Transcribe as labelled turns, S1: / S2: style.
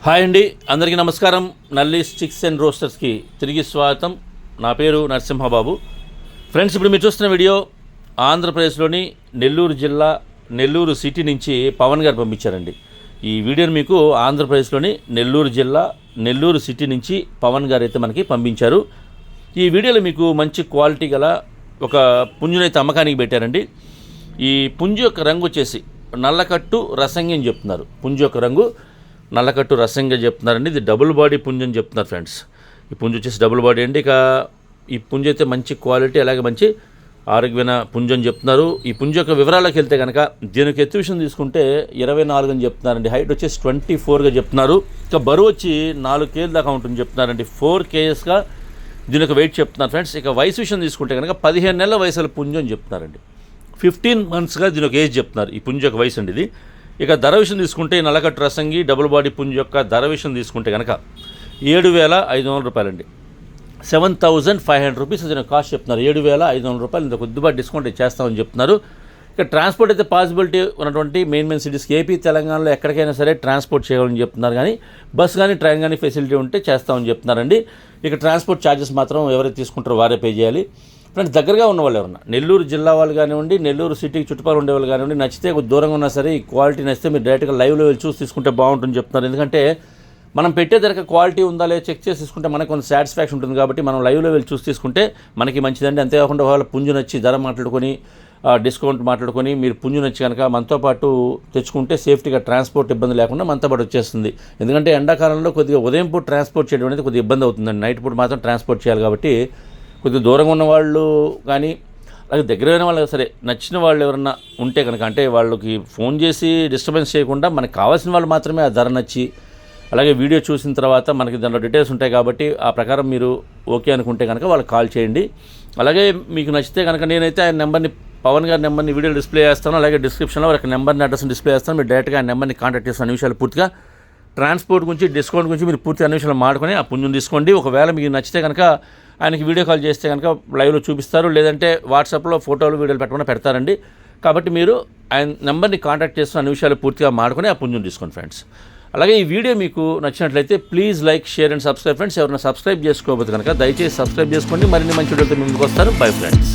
S1: Hi అండి, అందరికీ నమస్కారం. నల్లి స్టిక్స్ అండ్ రోస్టర్స్కి తిరిగి స్వాగతం. నా పేరు నరసింహబాబు. ఫ్రెండ్స్, ఇప్పుడు మీరు చూస్తున్న వీడియో ఆంధ్రప్రదేశ్లోని నెల్లూరు జిల్లా నెల్లూరు సిటీ నుంచి పవన్ గారు పంపించారండి. ఈ వీడియోని మీకు ఆంధ్రప్రదేశ్లోని నెల్లూరు జిల్లా నెల్లూరు సిటీ నుంచి పవన్ గారు అయితే మనకి పంపించారు. ఈ వీడియోలో మీకు మంచి క్వాలిటీ గల ఒక పుంజునైతే అమ్మకానికి పెట్టారండి. ఈ పుంజు యొక్క రంగు వచ్చేసి నల్లకట్టు రసంగి అని చెప్తున్నారు. పుంజు యొక్క రంగు నల్లకట్టు రసంగా చెప్తున్నారండి. ఇది డబుల్ బాడీ పుంజు అని చెప్తున్నారు ఫ్రెండ్స్. ఈ పుంజు వచ్చేసి డబుల్ బాడీ అండి. ఇక ఈ పుంజు అయితే మంచి క్వాలిటీ, అలాగే మంచి ఆరోగ్యమైన పుంజు అని చెప్తున్నారు. ఈ పుంజు యొక్క వివరాలకు వెళ్తే కనుక దీనికి ఎత్తు విషయం తీసుకుంటే 24 అని చెప్తున్నారండి. హైట్ వచ్చేసి 24గా చెప్తున్నారు. ఇక బరువు వచ్చి 4 kg దాకా ఉంటుంది చెప్తున్నారండి. 4 kgsగా దీని యొక్క వెయిట్ చెప్తున్నారు ఫ్రెండ్స్. ఇక వయసు విషయం తీసుకుంటే కనుక 15 నెలల వయసుల పుంజు అని చెప్తున్నారండి. 15 monthsగా దీని యొక్క ఏజ్ చెప్తున్నారు. ఈ పుంజు యొక్క వయసు అండి ఇది. ఇక ధర విషయం తీసుకుంటే నల్లకట్టు రసంగి డబుల్ బాడీ పుంజు యొక్క ధర విషయం తీసుకుంటే కనుక 7,500 రూపాయలండి. 7,500 రూపీస్ దీని కాస్ట్ చెప్తున్నారు. 7,500 రూపాయలు ఇంత కొద్దిపాటి డిస్కౌంట్ చేస్తామని చెప్తున్నారు. ఇక ట్రాన్స్పోర్ట్ అయితే పాసిబిలిటీ ఉన్నటువంటి మెయిన్ సిటీస్కి ఏపీ తెలంగాణలో ఎక్కడికైనా సరే ట్రాన్స్పోర్ట్ చేయాలని చెప్తున్నారు. కానీ బస్ కానీ ట్రైన్ కానీ ఫెసిలిటీ ఉంటే చేస్తామని చెప్తున్నారండి. ఇక ట్రాన్స్పోర్ట్ ఛార్జెస్ మాత్రం ఎవరైతే తీసుకుంటారో వారే పే చేయాలి. ఫ్రెండ్స్, దగ్గరగా ఉన్న వాళ్ళు ఎవరన్నా నెల్లూరు జిల్లా వాళ్ళు కానివ్వండి, నెల్లూరు సిటీకి చుట్టుపక్కల ఉండేవాళ్ళు కానివ్వండి, నచ్చితే కొద్ది దూరంగా ఉన్నా సరే ఈ క్వాలిటీ నచ్చితే మీరు డైరెక్ట్గా లైవ్లో వెళ్ళి చూసి తీసుకుంటే బాగుంటుంది చెప్తున్నారు. ఎందుకంటే మనం పెట్టే ధరకు క్వాలిటీ ఉందా లేదా చెక్ చేసి తీసుకుంటే మనకు కొంత సాటిస్ఫాక్షన్ ఉంటుంది. కాబట్టి మనం లైవ్లో వెళ్ళి చూసి తీసుకుంటే మనకి మంచిదండి. అంతేకాకుండా వాళ్ళ పుంజు నచ్చి ధర మాట్లాడుకొని డిస్కౌంట్ మాట్లాడుకొని మీరు పుంజు నచ్చి కనుక మనతో పాటు తెచ్చుకుంటే సేఫ్టీగా ట్రాన్స్పోర్ట్ ఇబ్బంది లేకుండా మనతో పాటు వచ్చేస్తుంది. ఎందుకంటే ఎండాకాలంలో కొద్దిగా ఉదయం పూట ట్రాన్స్పోర్ట్ చేయడం అనేది కొద్దిగా ఇబ్బంది అవుతుందండి. నైట్ పూట మాత్రం ట్రాన్స్పోర్ట్ చేయాలి. కాబట్టి కొద్దిగా దూరంగా ఉన్న వాళ్ళు కానీ అలాగే దగ్గరైన వాళ్ళు సరే నచ్చిన వాళ్ళు ఎవరన్నా ఉంటే కనుక, అంటే వాళ్ళకి ఫోన్ చేసి డిస్టర్బెన్స్ చేయకుండా మనకు కావాల్సిన వాళ్ళు మాత్రమే ఆ ధర నచ్చి అలాగే వీడియో చూసిన తర్వాత మనకి దాంట్లో డీటెయిల్స్ ఉంటాయి. కాబట్టి ఆ ప్రకారం మీరు ఓకే అనుకుంటే కనుక వాళ్ళకి కాల్ చేయండి. అలాగే మీకు నచ్చితే కనుక నేనైతే ఆయన నెంబర్ని, పవన్ గారి నెంబర్ని వీడియో డిస్ప్లే చేస్తాను. అలాగే డిస్క్రిప్షన్లో వాళ్ళకి నెంబర్ని అడ్రస్ని డిస్ప్లే చేస్తాను. మీరు డైరెక్ట్గా ఆ నెంబర్ని కాంటాక్ట్ చేసిన విషయాలు పూర్తిగా ట్రాన్స్పోర్ట్ గురించి డిస్కౌంట్ గురించి మీరు పూర్తి అన్ని విషయాలు మాడుకొని ఆ పుంజుని తీసుకోండి. ఒకవేళ మీకు నచ్చితే కనుక ఆయనకి వీడియో కాల్ చేస్తే కనుక లైవ్లో చూపిస్తారు, లేదంటే వాట్సాప్లో ఫోటోలు వీడియోలు పెట్టకుండా పెడతారండి. కాబట్టి మీరు ఆయన నెంబర్ని కాంటాక్ట్ చేస్తున్న అన్ని విషయాలు పూర్తిగా మాడుకొని ఆ పుంజుని తీసుకోండి ఫ్రెండ్స్. అలాగే ఈ వీడియో మీకు నచ్చినట్లయితే please like, share and subscribe friends. ఎవరైనా సబ్స్క్రైబ్ చేసుకోకపోతే కనుక దయచేసి సబ్స్క్రైబ్ చేసుకోండి. మరిన్ని మంచి వీడియోలతో ముందుకు వస్తారు. Bye friends.